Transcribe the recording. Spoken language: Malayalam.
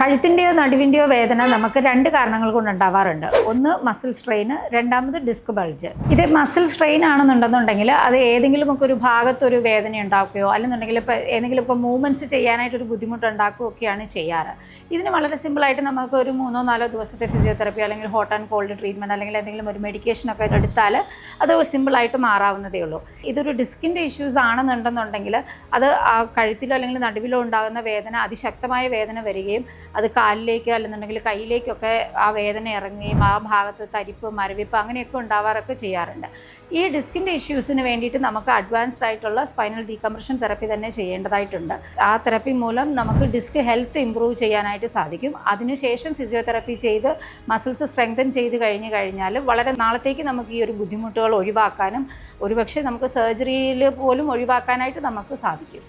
കഴുത്തിൻ്റെയോ നടുവിൻ്റെയോ വേദന നമുക്ക് രണ്ട് കാരണങ്ങൾ കൊണ്ടുണ്ടാവാറുണ്ട്. ഒന്ന് മസിൽ സ്ട്രെയിന്, രണ്ടാമത് ഡിസ്ക് ബൾജ്. ഇത് മസിൽ സ്ട്രെയിൻ ആണെന്നുണ്ടെന്നുണ്ടെങ്കിൽ അത് ഏതെങ്കിലുമൊക്കെ ഒരു ഭാഗത്തൊരു വേദന ഉണ്ടാക്കുകയോ അല്ലെന്നുണ്ടെങ്കിൽ ഏതെങ്കിലും മൂവ്മെൻറ്റ്സ് ചെയ്യാനായിട്ടൊരു ബുദ്ധിമുട്ടുണ്ടാക്കുകയൊക്കെയാണ് ചെയ്യാറ്. ഇതിന് വളരെ സിമ്പിളായിട്ട് നമുക്ക് ഒരു 3-4 ദിവസത്തെ ഫിസിയോതെറപ്പി അല്ലെങ്കിൽ ഹോട്ട് ആൻഡ് കോൾഡ് ട്രീറ്റ്മെൻറ്റ് അല്ലെങ്കിൽ എന്തെങ്കിലും ഒരു മെഡിക്കേഷനൊക്കെ എടുത്താൽ അത് സിമ്പിളായിട്ട് മാറാവുന്നതേ ഉള്ളൂ. ഇതൊരു ഡിസ്കിൻ്റെ ഇഷ്യൂസ് ആണെന്നുണ്ടെന്നുണ്ടെങ്കിൽ അത് ആ കഴുത്തിലോ അല്ലെങ്കിൽ നടുവിലോ ഉണ്ടാകുന്ന വേദന അതിശക്തമായ വേദന വരികയും അത് കാലിലേക്ക് അല്ലെന്നുണ്ടെങ്കിൽ കയ്യിലേക്കൊക്കെ ആ വേദന ഇറങ്ങുകയും ആ ഭാഗത്ത് തരിപ്പ്, മരവിപ്പ് അങ്ങനെയൊക്കെ ഉണ്ടാവാറൊക്കെ ചെയ്യാറുണ്ട്. ഈ ഡിസ്കിൻ്റെ ഇഷ്യൂസിന് വേണ്ടിയിട്ട് നമുക്ക് അഡ്വാൻസ്ഡ് ആയിട്ടുള്ള സ്പൈനൽ ഡീകംപ്രഷൻ തെറപ്പി തന്നെ ചെയ്യേണ്ടതായിട്ടുണ്ട്. ആ തെറപ്പി മൂലം നമുക്ക് ഡിസ്ക് ഹെൽത്ത് ഇമ്പ്രൂവ് ചെയ്യാനായിട്ട് സാധിക്കും. അതിനുശേഷം ഫിസിയോതെറപ്പി ചെയ്ത് മസിൽസ് സ്ട്രെങ്തൻ ചെയ്ത് കഴിഞ്ഞാൽ വളരെ നാളത്തേക്ക് നമുക്ക് ഈ ഒരു ബുദ്ധിമുട്ടുകൾ ഒഴിവാക്കാനും ഒരുപക്ഷെ നമുക്ക് സർജറിയിൽ പോലും ഒഴിവാക്കാനായിട്ട് നമുക്ക് സാധിക്കും.